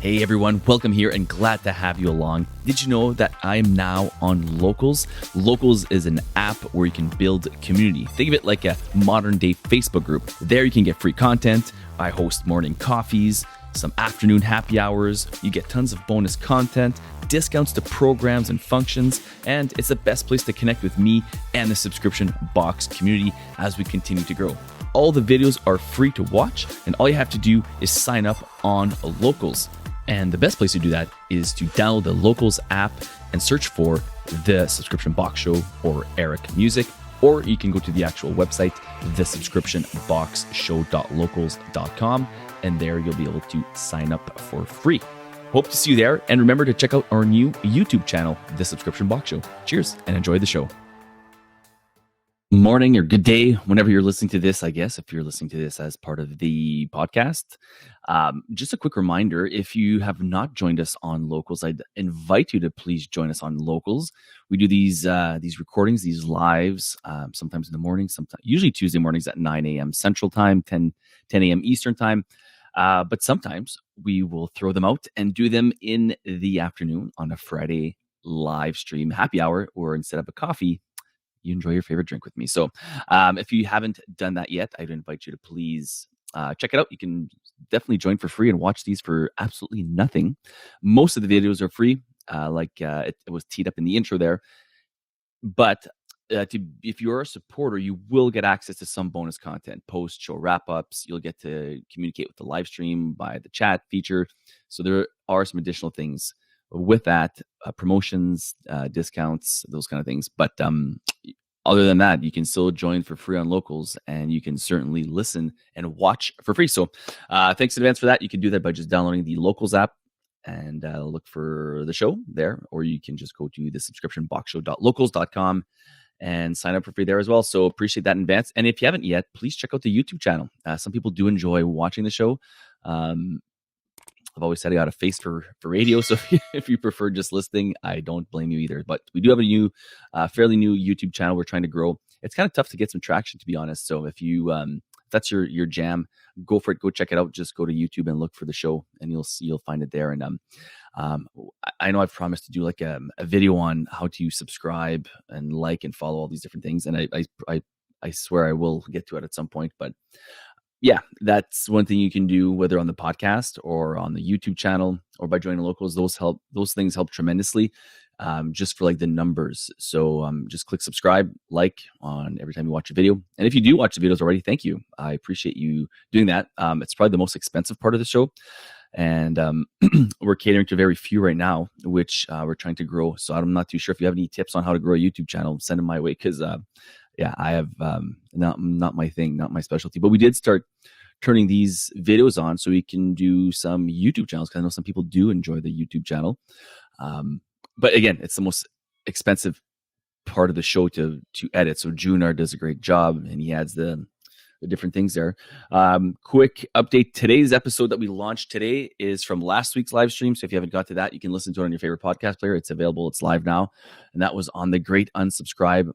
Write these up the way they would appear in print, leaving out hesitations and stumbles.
Hey everyone, welcome here and glad to have you along. Did you know that I am now on Locals? Locals is an app where you can build community. Think of it like a modern day Facebook group. There you can get free content. I host morning coffees, some afternoon happy hours. You get tons of bonus content, discounts to programs and functions, and it's the best place to connect with me and the subscription box community as we continue to grow. All the videos are free to watch, and all you have to do is sign up on Locals. And the best place to do that is to download the Locals app and search for The Subscription Box Show or Eric Music, or you can go to the actual website, thesubscriptionboxshow.locals.com, and there you'll be able to sign up for free. Hope to see you there, and remember to check out our new YouTube channel, The Subscription Box Show. Cheers, and enjoy the show. Morning or good day, whenever you're listening to this, I guess, if you're listening to this as part of the podcast. Just a quick reminder, if you have not joined us on Locals, I'd invite you to please join us on Locals. We do these recordings, these lives, sometimes in the morning, sometimes usually Tuesday mornings at 9 a.m. Central Time, 10 a.m. Eastern Time. But sometimes we will throw them out and do them in the afternoon on a Friday live stream happy hour, or instead of a coffee, you enjoy your favorite drink with me. So if you haven't done that yet, I'd invite you to please check it out. You can definitely join for free and watch these for absolutely nothing. Most of the videos are free, it was teed up in the intro there. But if you're a supporter, you will get access to some bonus content, post show wrap-ups. You'll get to communicate with the live stream by the chat feature. So there are some additional things with that, promotions, discounts, those kind of things. But other than that, you can still join for free on Locals, and you can certainly listen and watch for free. So thanks in advance for that. You can do that by just downloading the Locals app and look for the show there, or you can just go to the subscriptionboxshow.locals.com and sign up for free there as well. So appreciate that in advance. And if you haven't yet, please check out the YouTube channel. Some people do enjoy watching the show. I've always said I got a face for radio, so if you prefer just listening, I don't blame you either. But we do have a new, fairly new YouTube channel we're trying to grow. It's kind of tough to get some traction, to be honest. So if you, if that's your jam, go for it. Go check it out. Just go to YouTube and look for the show, and you'll find it there. And I know I've promised to do like a video on how to subscribe and like and follow all these different things, and I swear I will get to it at some point, but. Yeah, that's one thing you can do, whether on the podcast or on the YouTube channel or by joining Locals. Those things help tremendously, just for like the numbers. So just click subscribe, like on every time you watch a video. And if you do watch the videos already, thank you. I appreciate you doing that. It's probably the most expensive part of the show. And we're catering to very few right now, which we're trying to grow. So I'm not too sure if you have any tips on how to grow a YouTube channel, send them my way, because yeah, I have not my thing, not my specialty. But we did start turning these videos on so we can do some YouTube channels, because I know some people do enjoy the YouTube channel. But again, it's the most expensive part of the show to edit. So Junar does a great job, and he adds the different things there. Quick update. Today's episode that we launched today is from last week's live stream. So if you haven't got to that, you can listen to it on your favorite podcast player. It's available. It's live now. And that was on the Great Unsubscribe.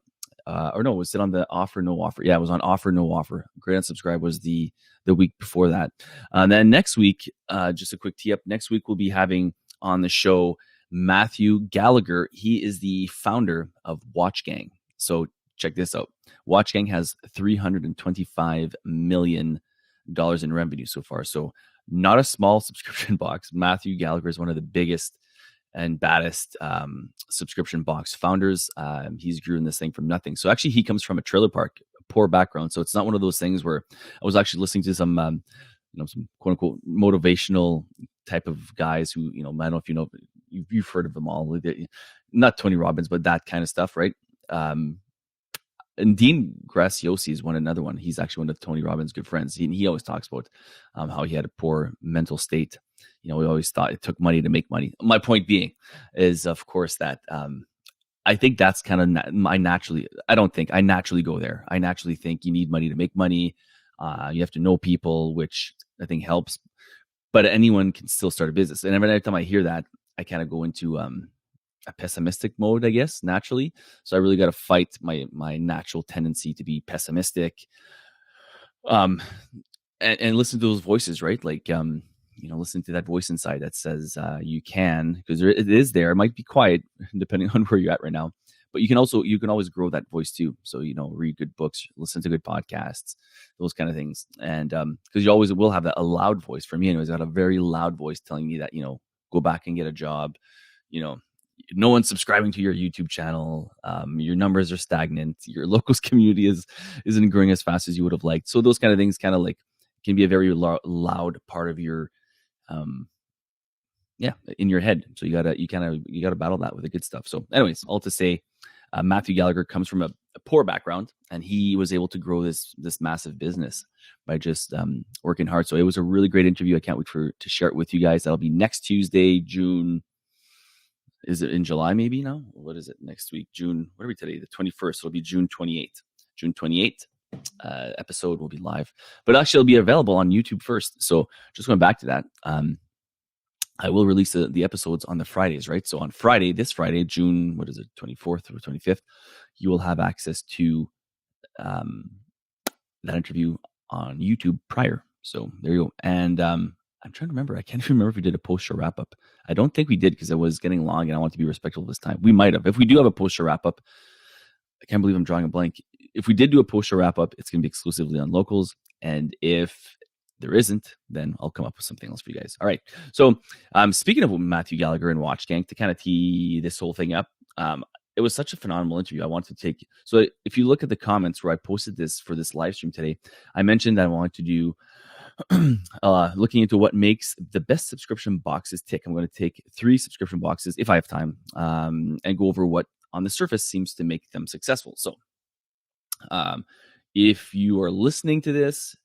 Was it on the Offer No Offer? Yeah, it was on Offer No Offer. Great Unsubscribe was the week before that. And then next week, just a quick tee up. Next week we'll be having on the show Matthew Gallagher. He is the founder of Watch Gang. So check this out. Watch Gang has $325 million in revenue so far. So not a small subscription box. Matthew Gallagher is one of the biggest and baddest subscription box founders. He's grew in this thing from nothing. So actually, he comes from a trailer park, a poor background. So it's not one of those things where I was actually listening to some, some quote unquote motivational type of guys who, I don't know if you've heard of them all. Not Tony Robbins, but that kind of stuff, right? And Dean Graciosi is another one. He's actually one of Tony Robbins' good friends. He always talks about how he had a poor mental state. We always thought it took money to make money. My point being is, of course, that I think that's kind of I naturally go there. I naturally think you need money to make money. You have to know people, which I think helps. But anyone can still start a business. And every time I hear that, I kind of go into a pessimistic mode, I guess, naturally. So I really got to fight my natural tendency to be pessimistic. And listen to those voices, right? Like listen to that voice inside that says you can, because it is there. It might be quiet depending on where you're at right now, but you can always grow that voice too. So read good books, listen to good podcasts, those kind of things. And because you always will have a loud voice. For me anyways, I got a very loud voice telling me that go back and get a job. you know no one's subscribing to your YouTube channel. Your numbers are stagnant. Your locals community isn't growing as fast as you would have liked. So those kind of things kind of like can be a very loud part of your um in your head. So you gotta battle that with the good stuff. So anyways, all to say, Matthew Gallagher comes from a poor background, and he was able to grow this massive business by just working hard. So it was a really great interview. I can't wait to share it with you guys. That'll be next Tuesday, June. Is it in July maybe now? What is it next week? June, what are we today? The 21st. It'll be June 28th. June 28th episode will be live. But actually it'll be available on YouTube first. So just going back to that, I will release the episodes on the Fridays, right? So on Friday, this Friday, June, 24th or 25th, you will have access to that interview on YouTube prior. So there you go. And I'm trying to remember. I can't even remember if we did a post-show wrap-up. I don't think we did because it was getting long and I want to be respectful of this time. We might have. If we do have a post-show wrap-up, I can't believe I'm drawing a blank. If we did do a post-show wrap-up, it's going to be exclusively on locals. And if there isn't, then I'll come up with something else for you guys. All right. So speaking of Matthew Gallagher and Watch Gang, to kind of tee this whole thing up, it was such a phenomenal interview. I wanted to take, so if you look at the comments where I posted this for this live stream today, I mentioned that I wanted to do looking into what makes the best subscription boxes tick. I'm going to take 3 subscription boxes if I have time, and go over what on the surface seems to make them successful. So if you are listening to this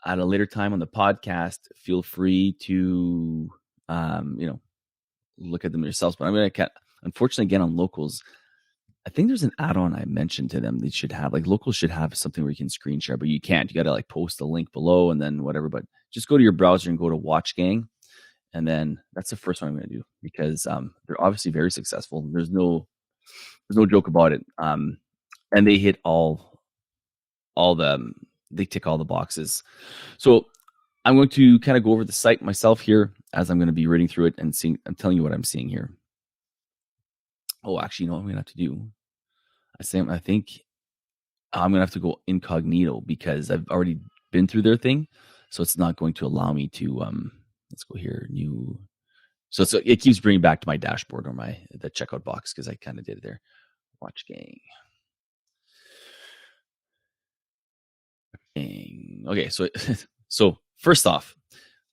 at a later time on the podcast, feel free to look at them yourselves. But I'm going to, unfortunately, again, on locals, I think there's an add-on I mentioned to them. They should have, like, locals should have something where you can screen share, but you can't. You got to like post a link below and then whatever. But just go to your browser and go to Watch Gang, and then that's the first one I'm going to do because they're obviously very successful. There's no joke about it. And they hit they tick all the boxes. So I'm going to kind of go over the site myself here as I'm going to be reading through it and seeing. I'm telling you what I'm seeing here. Oh, actually, you know what I'm going to have to do? I think I'm going to have to go incognito because I've already been through their thing. So it's not going to allow me to, let's go here, new. So it keeps bringing back to my dashboard or the checkout box because I kind of did it there. Watch Gang. Okay, so first off,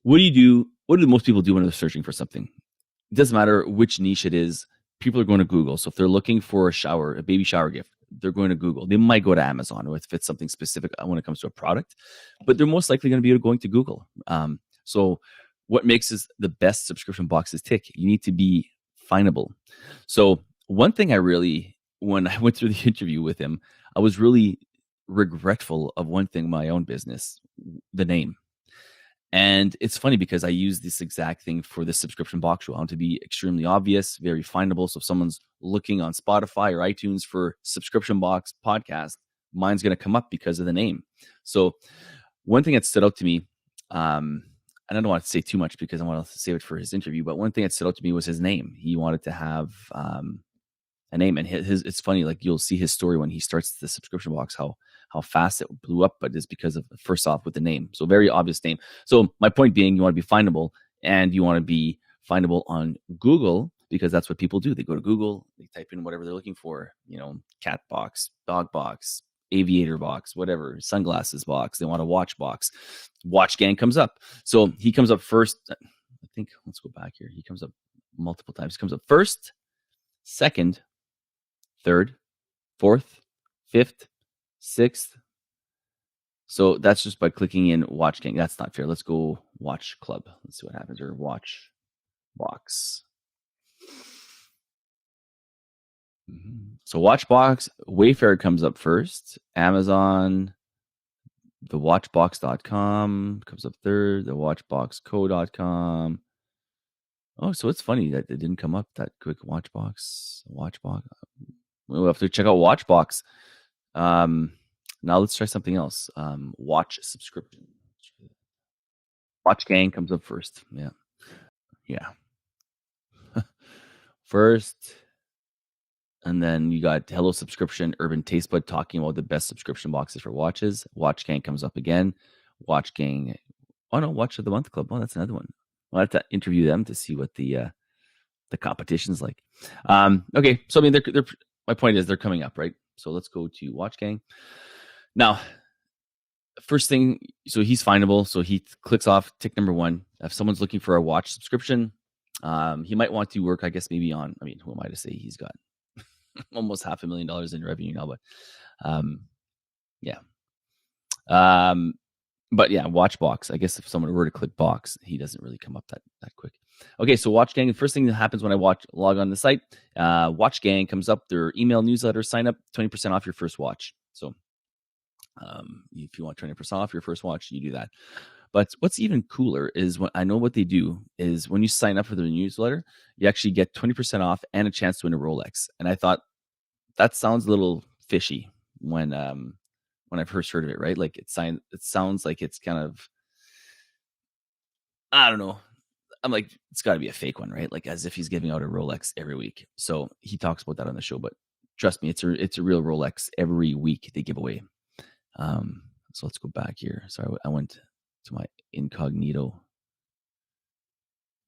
what do most people do when they're searching for something? It doesn't matter which niche it is. People are going to Google. So if they're looking for a baby shower gift, they're going to Google. They might go to Amazon if it's something specific when it comes to a product, but they're most likely going to be going to Google. So what makes the best subscription boxes tick? You need to be findable. So one thing when I went through the interview with him, I was really regretful of one thing, my own business, the name. And it's funny because I use this exact thing for the subscription box show. I want to be extremely obvious, very findable. So if someone's looking on Spotify or iTunes for subscription box podcast, mine's going to come up because of the name. So one thing that stood out to me, and I don't want to say too much because I want to save it for his interview, but one thing that stood out to me was his name. He wanted to have a name, and it's funny, like you'll see his story when he starts the subscription box, how fast it blew up, but it's because of, first off, with the name. So very obvious name. So my point being, you want to be findable, and you want to be findable on Google because that's what people do. They go to Google, they type in whatever they're looking for, cat box, dog box, aviator box, whatever, sunglasses box. They want a watch box. Watch Gang comes up. So he comes up first. I think, let's go back here. He comes up multiple times. He comes up first, second, third, fourth, fifth, sixth. So that's just by clicking in Watch Gang. That's not fair. Let's go Watch Club. Let's see what happens. Or Watch Box. So Watchbox, Wayfair comes up first. Amazon, the watchbox.com comes up third. The watchboxco.com. Oh, so it's funny that it didn't come up that quick. Watchbox. We'll have to check out Watchbox. Now let's try something else. Watch subscription. Watch Gang comes up first. Yeah. Yeah. First, and then you got Hello Subscription, Urban Tastebud talking about the best subscription boxes for watches. Watch Gang comes up again. Watch Gang. Oh no, Watch of the Month Club. Oh, that's another one. I'll have to interview them to see what the competition's like. Okay, so I mean, they're my point is they're coming up, right? So let's go to Watch Gang. Now, first thing, so he's findable. So he clicks off tick number one. If someone's looking for a watch subscription, he might want to work, I guess, maybe on. I mean, who am I to say he's got almost $500,000 in revenue now? But yeah. But yeah, watch box. I guess if someone were to click box, he doesn't really come up that quick. Okay, so Watch Gang. The first thing that happens when I log on the site, Watch Gang comes up. Their email newsletter, sign up, 20% off your first watch. So if you want 20% off your first watch, you do that. But what's even cooler is what I know what they do is when you sign up for their newsletter, you actually get 20% off and a chance to win a Rolex. And I thought that sounds a little fishy when I first heard of it, right? Like it sounds like it's kind of, I don't know. I'm like, it's got to be a fake one, right? Like as if he's giving out a Rolex every week. So he talks about that on the show, but trust me, it's a real Rolex every week they give away. So let's go back here. Sorry, I went to my incognito.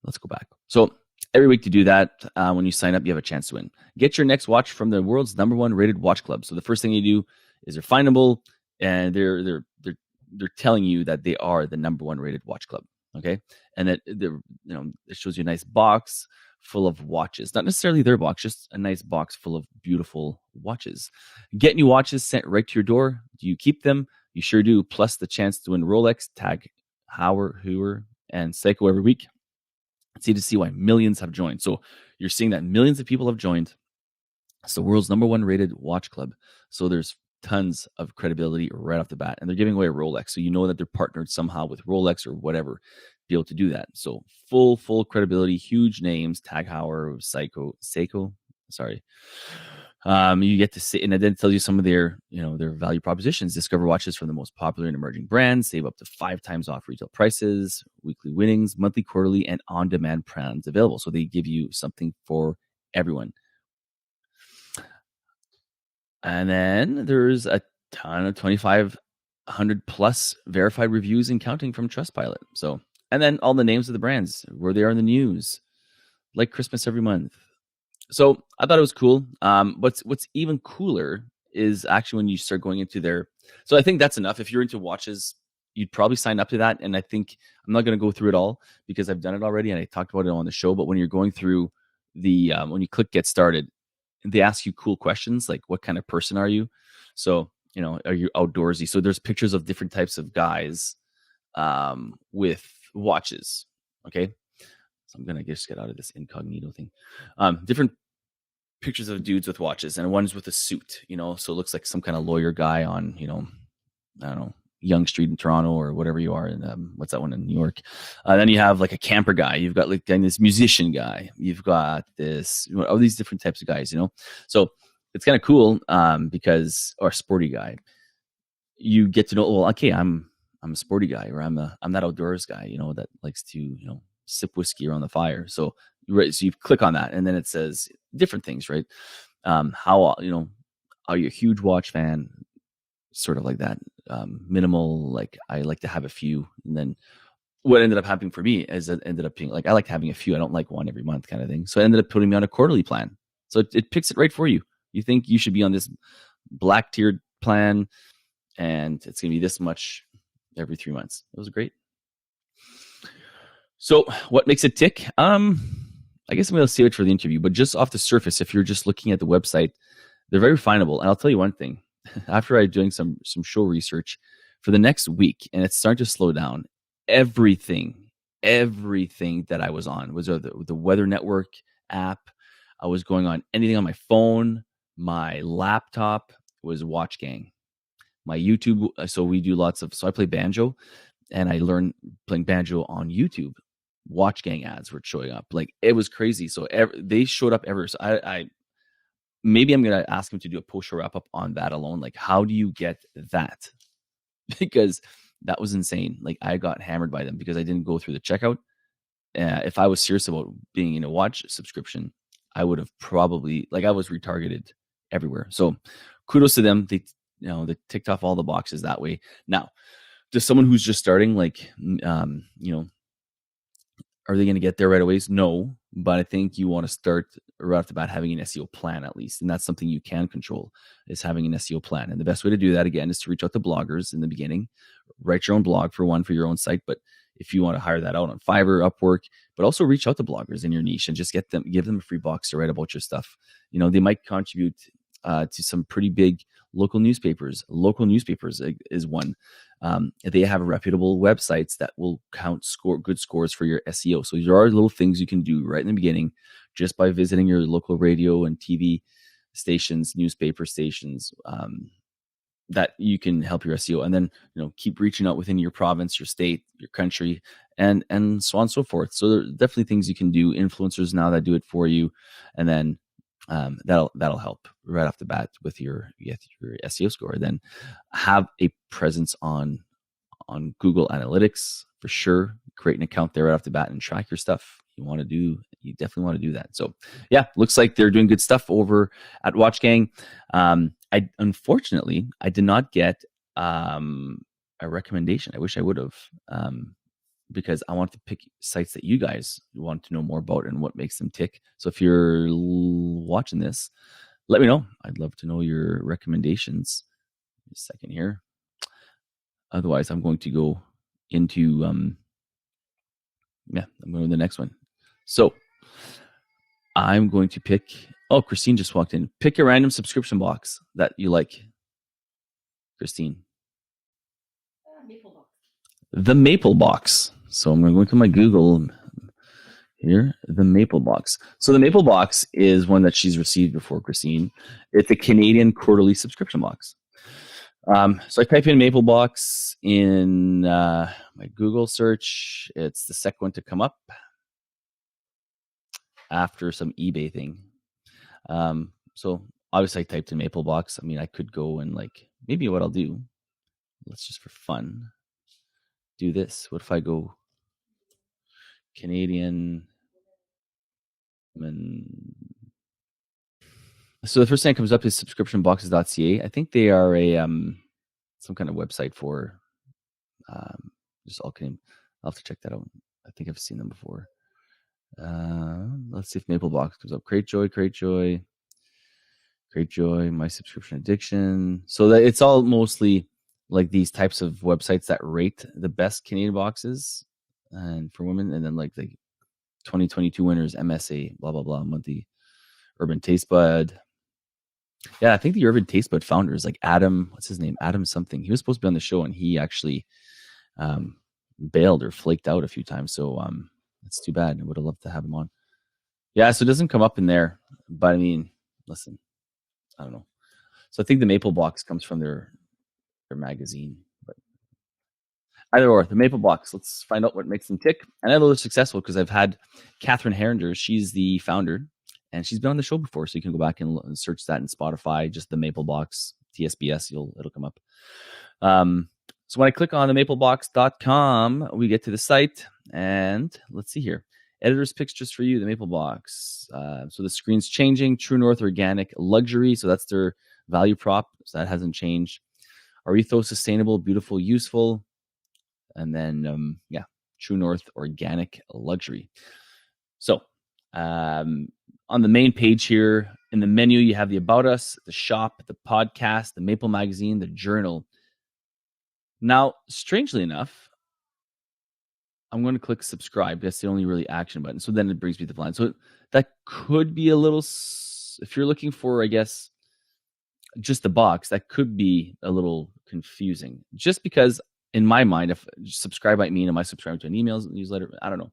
Let's go back. So every week to do that, when you sign up, you have a chance to win. Get your next watch from the world's #1 rated watch club. So the first thing you do is they're findable, and they're telling you that they are the #1 rated watch club. Okay, and that it shows you a nice box full of watches, not necessarily their box, just a nice box full of beautiful watches. Get new watches sent right to your door. Do you keep them? You sure do. Plus the chance to win Rolex, Tag Heuer, and Seiko every week. It's easy to see why millions have joined. So you're seeing that millions of people have joined. It's the world's #1 rated watch club. So there's tons of credibility right off the bat. And they're giving away a Rolex. So you know that they're partnered somehow with Rolex or whatever to be able to do that. So full credibility, huge names, Tag Heuer, Seiko. Sorry. You get to see, and it then tells you some of their value propositions. Discover watches from the most popular and emerging brands. Save up to 5 times off retail prices. Weekly winnings, monthly, quarterly, and on-demand plans available. So they give you something for everyone. And then there's a ton of 2,500 plus verified reviews and counting from Trustpilot. So, and then all the names of the brands where they are in the news, like Christmas every month. So I thought it was cool. What's even cooler is actually when you start going into their. So I think that's enough. If you're into watches, you'd probably sign up to that. And I think I'm not going to go through it all because I've done it already and I talked about it on the show. But when you're going through the when you click get started, they ask you cool questions like what kind of person are you? So are you outdoorsy? So there's pictures of different types of guys with watches. Okay. So I'm gonna just get out of this incognito thing. Different pictures of dudes with watches, and one's with a suit, so it looks like some kind of lawyer guy on, I don't know, Yonge Street in Toronto or whatever you are. And what's that one in New York? Then you have like a camper guy. You've got like this musician guy. You've got this, all these different types of guys, So it's kind of cool or a sporty guy. You get to know, well, okay, I'm a sporty guy, or I'm that outdoors guy, that likes to, sip whiskey around the fire. So you click on that, and then it says different things, right? How are you a huge watch fan? Sort of like that. Minimal, like I like to have a few. And then what ended up happening for me is it ended up being like I like having a few. I don't like one every month kind of thing. So it ended up putting me on a quarterly plan. So it picks it right for you. You think you should be on this black tiered plan, and it's gonna be this much every 3 months. It was great. So what makes it tick? I guess I'm going to save it for the interview, but just off the surface, if you're just looking at the website, they're very findable. And I'll tell you one thing, after I doing some show research for the next week, and it's starting to slow down, everything that I was on was the Weather Network app. I was going on anything on my phone, my laptop was Watch Gang. My YouTube, so we do so I play banjo, and I learned playing banjo on YouTube. Watch Gang ads were showing up. Like it was crazy. So they showed up ever. So I maybe I'm going to ask him to do a post show wrap up on that alone. Like, how do you get that? Because That was insane. Like I got hammered by them because I didn't go through the checkout. If I was serious about being in a watch subscription, I would have probably, like, I was retargeted everywhere. So kudos to them. They, they ticked off all the boxes that way. Now, to someone who's just starting, like, are they going to get there right away? No, but I think you want to start right off the bat having an SEO plan at least. And that's something you can control, is having an SEO plan. And the best way to do that, again, is to reach out to bloggers in the beginning. Write your own blog for your own site. But if you want to hire that out on Fiverr, Upwork, but also reach out to bloggers in your niche and just give them a free box to write about your stuff. They might contribute to some pretty big local newspapers. Local newspapers is one. They have reputable websites that will count good scores for your SEO. So there are little things you can do right in the beginning just by visiting your local radio and TV stations, newspaper stations, that you can help your SEO, and then keep reaching out within your province, your state, your country, and so on and so forth. So there are definitely things you can do. Influencers now that do it for you, and then that'll help right off the bat with your SEO score. Then have a presence on Google Analytics for sure. Create an account there right off the bat and track your stuff. You definitely want to do that. So yeah, looks like they're doing good stuff over at Watch Gang. Unfortunately, I did not get a recommendation. I wish I would have, because I want to pick sites that you guys want to know more about and what makes them tick. So if you're watching this, let me know. I'd love to know your recommendations. A second here. Otherwise, I'm going to go into I'm going to the next one. So I'm going to pick. Oh, Christine just walked in. Pick a random subscription box that you like. Christine. Maple box. The Maple Box. So I'm going to go into my Google here. The Maple Box. So the Maple Box is one that she's received before, Christine. It's a Canadian quarterly subscription box. So I type in Maple Box in my Google search. It's the second one to come up after some eBay thing. So obviously I typed in Maple Box. I mean, I could go and maybe what I'll do, let's just for fun do this. What if I go Canadian? So the first thing that comes up is subscriptionboxes.ca. I think they are a some kind of website for just all Canadian. I'll have to check that out. I think I've seen them before. Let's see if Maple Box comes up. Create Joy, My Subscription Addiction. So that it's all mostly like these types of websites that rate the best Canadian boxes and for women, and then like the 2022 winners, MSA, blah blah blah, monthly Urban Taste Bud. Yeah, I think the Urban Taste Bud founder is like Adam. What's his name? Adam something. He was supposed to be on the show, and he actually bailed or flaked out a few times. So it's too bad. I would have loved to have him on. Yeah, so it doesn't come up in there. But I mean, listen, I don't know. So I think the Maple Box comes from their magazine. But either or, the Maple Box. Let's find out what makes them tick. And I know they're successful because I've had Catherine Herringer. She's the founder, and she's been on the show before. So you can go back and search that in Spotify, just the Maple Box, TSBS, it'll come up. So when I click on the maplebox.com, we get to the site, and let's see here. Editor's picks just for you, the Maple Box. So the screen's changing. True North Organic Luxury. So that's their value prop. So that hasn't changed. Our ethos, sustainable, beautiful, useful. And then, True North Organic Luxury. So on the main page here, in the menu, you have the About Us, the Shop, the Podcast, the Maple Magazine, the Journal. Now, strangely enough, I'm going to click subscribe. That's the only really action button. So then it brings me to the line. So that could be a little, if you're looking for, I guess, just the box, that could be a little confusing. Just because in my mind, if subscribe might mean, am I subscribing to an email newsletter? I don't know.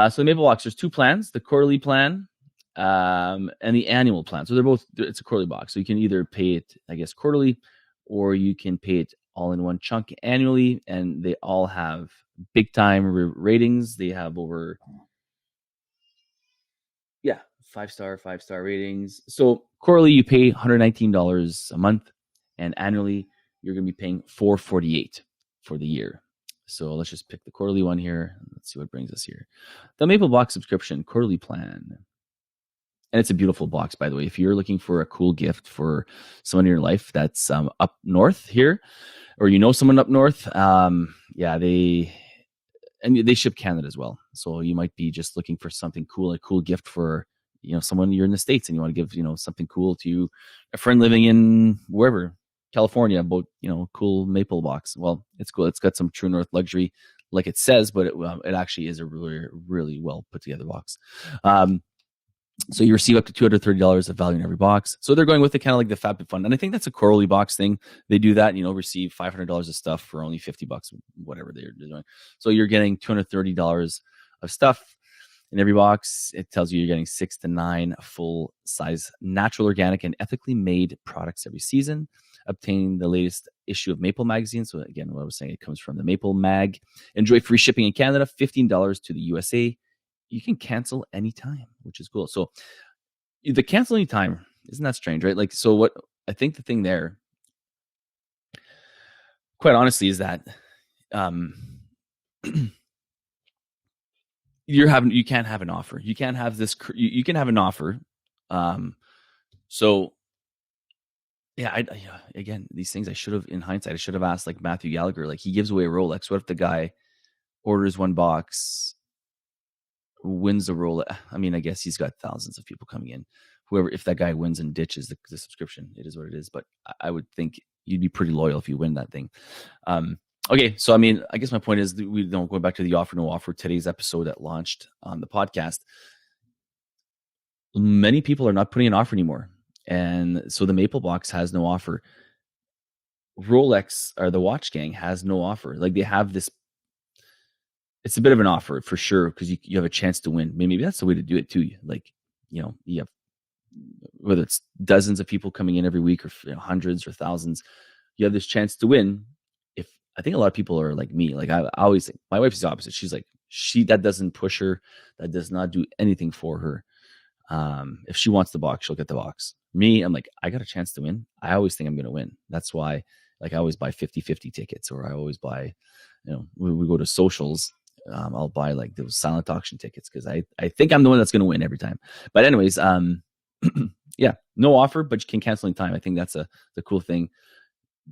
So the Maple Box, there's two plans, the quarterly plan and the annual plan. So it's a quarterly box. So you can either pay it, I guess, quarterly, or you can pay it all in one chunk annually, and they all have big time ratings. They have over 5-star ratings. So quarterly you pay $119 a month, and annually you're going to be paying $448 for the year. So let's just pick the quarterly one here. Let's see what brings us here. The Maple Box subscription quarterly plan. And it's a beautiful box, by the way. If you're looking for a cool gift for someone in your life that's up north here, or you know someone up north, yeah, they ship Canada as well. So you might be just looking for something cool, a cool gift for someone you're in the States and you want to give something cool to a friend living in wherever, California, about cool maple box. Well, it's cool. It's got some True North luxury, like it says, but it actually is a really, really well put together box. So you receive up to $230 of value in every box. So they're going with the kind of like the FabFitFun. And I think that's a quarterly box thing. They do that, receive $500 of stuff for only $50, whatever they're doing. So you're getting $230 of stuff in every box. It tells you you're getting 6 to 9 full size, natural, organic, and ethically made products every season. Obtain the latest issue of Maple magazine. So again, what I was saying, it comes from the Maple Mag. Enjoy free shipping in Canada, $15 to the USA. You can cancel anytime, which is cool. So the cancel anytime, isn't that strange, right? Like, so what I think the thing there, quite honestly, is that you can't have an offer. You can't have this. You can have an offer. So yeah, again, these things I should have, in hindsight, I should have asked like Matthew Gallagher. Like, he gives away a Rolex. What if the guy orders one box, wins the Rolex? I mean, I guess he's got thousands of people coming in. Whoever, if that guy wins and ditches the subscription, it is what it is. But I would think you'd be pretty loyal if you win that thing. Okay, so I mean, I guess my point is, we don't go back to the offer no offer. Today's episode that launched on the podcast, many people are not putting an offer anymore, and so the Maple Box has no offer. Rolex, or the Watch Gang, has no offer. Like, they have this. It's a bit of an offer for sure, because you have a chance to win. Maybe that's the way to do it too. Like, you have, whether it's dozens of people coming in every week, or hundreds or thousands, you have this chance to win. If I think a lot of people are like me, like I always think, my wife's the opposite. She's like, that doesn't push her, that does not do anything for her. If she wants the box, she'll get the box. Me, I'm like, I got a chance to win. I always think I'm going to win. That's why, like, I always buy 50-50 tickets, or I always buy, when we go to socials, I'll buy like those silent auction tickets, because I think I'm the one that's going to win every time. But anyways, yeah, no offer, but you can cancel in time. I think that's the cool thing.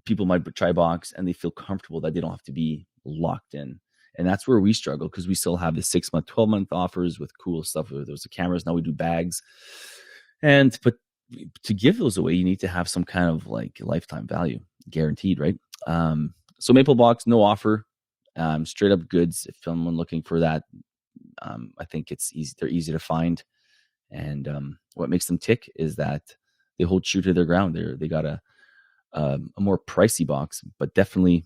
People might try box and they feel comfortable that they don't have to be locked in. And that's where we struggle, because we still have the 6-month, 12-month offers with cool stuff. There's the cameras. Now we do bags. But to give those away, you need to have some kind of like lifetime value guaranteed, right? So Maple Box, no offer. Straight up goods. If someone looking for that, I think it's easy. They're easy to find. And what makes them tick is that they hold true to their ground. They got a more pricey box, but definitely,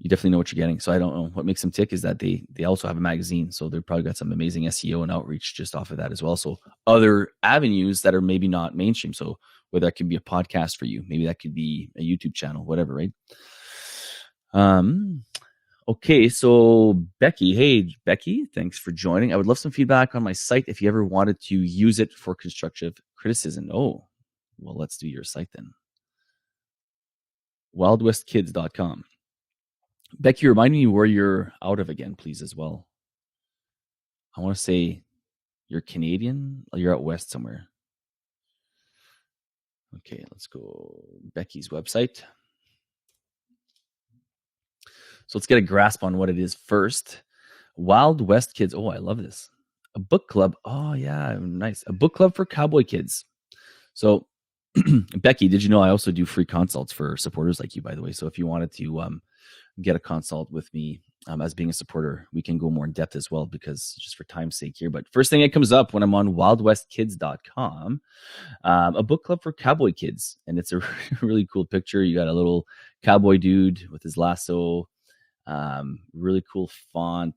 you definitely know what you're getting. So I don't know what makes them tick is that they also have a magazine. So they've probably got some amazing SEO and outreach just off of that as well. So other avenues that are maybe not mainstream. So whether that could be a podcast for you, maybe that could be a YouTube channel, whatever, right? Okay, so Becky. Hey, Becky, thanks for joining. I would love some feedback on my site if you ever wanted to use it for constructive criticism. Oh, well, let's do your site then. wildwestkids.com. Becky, remind me where you're out of again, please, as well. I want to say you're Canadian, or you're out west somewhere. Okay, let's go Becky's website. So let's get a grasp on what it is first. Wild West Kids. Oh, I love this. A book club. Oh, yeah, nice. A book club for cowboy kids. So, Becky, did you know I also do free consults for supporters like you, by the way? So if you wanted to get a consult with me as being a supporter, we can go more in depth as well, because just for time's sake here. But first thing that comes up when I'm on wildwestkids.com, a book club for cowboy kids. And it's a really cool picture. You got a little cowboy dude with his lasso. Really cool font.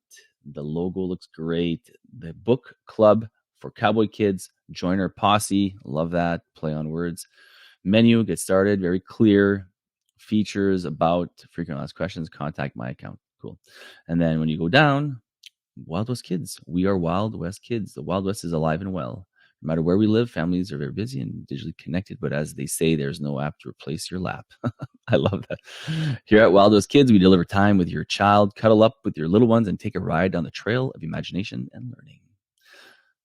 The logo looks great. The book club for cowboy kids. Join our posse. Love that. Play on words. Menu. Get started. Very clear. Features, about, frequent asked questions, contact my account. Cool. And then when you go down, Wild West Kids. We are Wild West Kids. The Wild West is alive and well. No matter where we live, families are very busy and digitally connected, but as they say, there's no app to replace your lap. I love that. Here at Wildo's Kids, we deliver time with your child, cuddle up with your little ones, and take a ride down the trail of imagination and learning.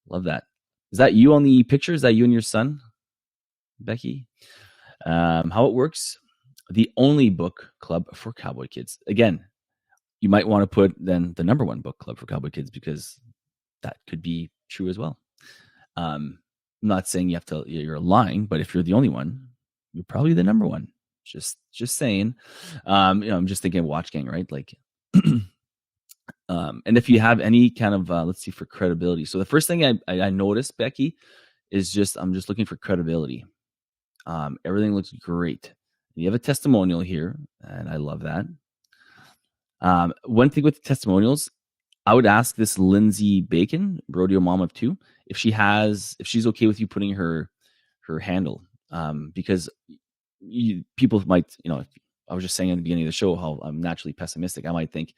Love that. Is that you on the picture? Is that you and your son, Becky? How it works? The only book club for cowboy kids. Again, you might want to put then the number one book club for cowboy kids, because that could be true as well. I'm not saying you're lying, but if you're the only one, you're probably the number one. Just saying. I'm just thinking of Watch Gang, right? Like, and if you have any kind of, let's see, for credibility. So the first thing I noticed, Becky, is I'm just looking for credibility. Everything looks great. You have a testimonial here, and I love that. One thing with the testimonials, I would ask this Lindsay Bacon, rodeo mom of 2, if she's okay with you putting her handle, because people might, I was just saying at the beginning of the show how I'm naturally pessimistic. I might think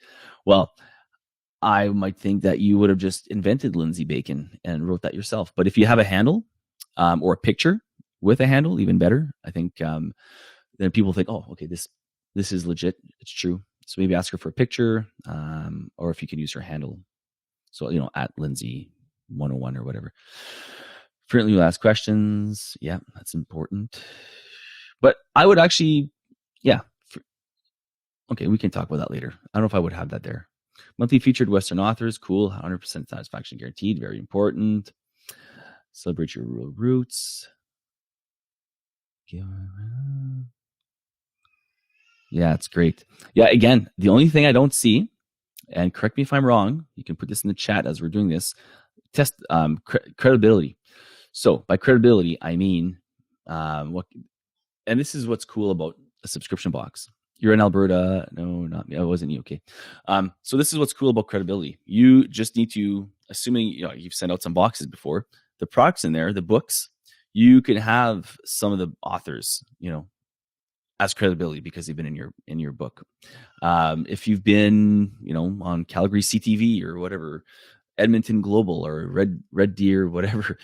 that you would have just invented Lindsay Bacon and wrote that yourself. But if you have a handle, or a picture with a handle, even better. I think then people think, oh, okay, this is legit. It's true. So maybe ask her for a picture, or if you can use her handle. So, at Lindsay 101 or whatever. Frequently you'll ask questions. Yeah, that's important. But I would actually, okay, we can talk about that later. I don't know if I would have that there. Monthly featured Western authors, cool. 100% satisfaction guaranteed, very important. Celebrate your rural roots. Yeah, it's great. Yeah, again, the only thing I don't see, and correct me if I'm wrong, you can put this in the chat as we're doing this, test credibility. So by credibility, I mean, and this is what's cool about a subscription box. You're in Alberta. No, not me. It wasn't you. Okay. So this is what's cool about credibility. You just need to, assuming you've sent out some boxes before, the products in there, the books, you can have some of the authors, as credibility because they've been in your book. If you've been, on Calgary CTV or whatever, Edmonton Global or Red Deer, whatever,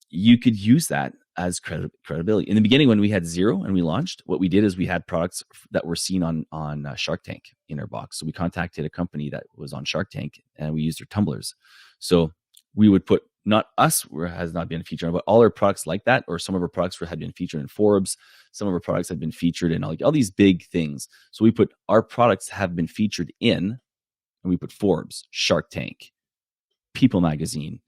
you could use that as credibility. In the beginning, when we had zero and we launched, what we did is we had products that were seen on Shark Tank in our box. So we contacted a company that was on Shark Tank and we used their tumblers. So we would put, not us, has not been featured, but all our products like that, or some of our products had been featured in Forbes. Some of our products have been featured in all these big things. So we put our products have been featured in, and we put Forbes, Shark Tank, People Magazine.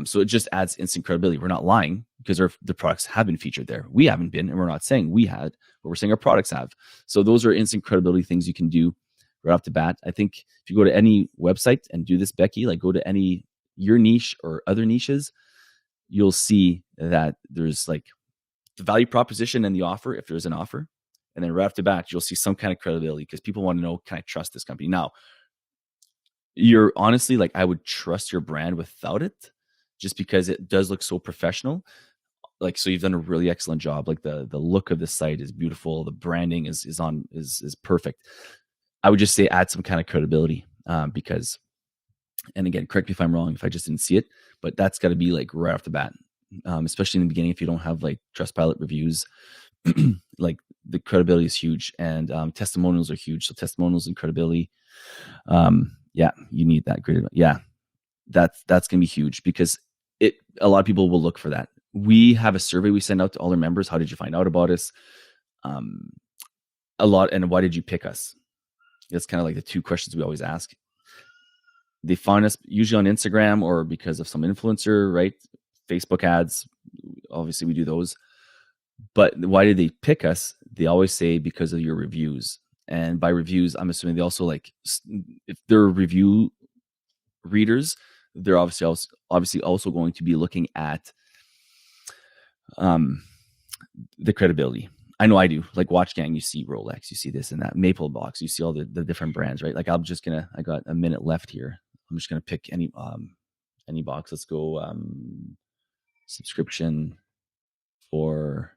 So it just adds instant credibility. We're not lying because the products have been featured there. We haven't been, and we're not saying we had, but we're saying our products have. So those are instant credibility things you can do right off the bat. I think if you go to any website and do this, Becky, like go to any your niche or other niches, you'll see that there's like the value proposition and the offer, if there's an offer, and then right off the bat, you'll see some kind of credibility because people want to know, can I trust this company? Now, you're honestly like, I would trust your brand without it, just because it does look so professional. Like, so you've done a really excellent job. Like the look of the site is beautiful. The branding is perfect. I would just say add some kind of credibility, because, and again, correct me if I'm wrong if I just didn't see it, but that's got to be like right off the bat, especially in the beginning. If you don't have like Trustpilot reviews, like the credibility is huge, and testimonials are huge. So testimonials and credibility, you need that great. Yeah, that's going to be huge because a lot of people will look for that. We have a survey we send out to all our members. How did you find out about us? A lot, and why did you pick us? That's kind of like the two questions we always ask. They find us usually on Instagram or because of some influencer, right? Facebook ads, obviously we do those. But why did they pick us? They always say because of your reviews. And by reviews, I'm assuming they also like, if they're review readers, they're obviously also going to be looking at the credibility. I know I do. Like Watch Gang, you see Rolex, you see this and that. Maple Box, you see all the different brands, right? Like I got a minute left here. I'm just gonna pick any box. Let's go subscription for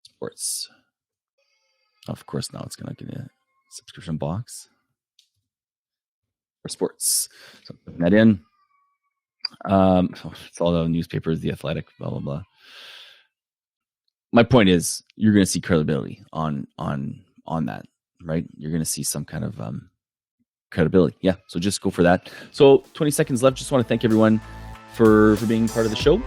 sports. Of course, now it's gonna get a subscription box for sports. So putting that in. It's all the newspapers, The Athletic, blah blah blah. My point is, you're going to see credibility on that, right? You're going to see some kind of credibility. Yeah. So just go for that. So 20 seconds left. Just want to thank everyone for being part of the show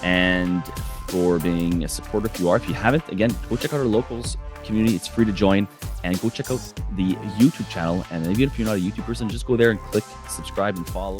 and for being a supporter. If you haven't, again, go check out our locals community. It's free to join, and go check out the YouTube channel. And even if you're not a YouTube person, just go there and click subscribe and follow.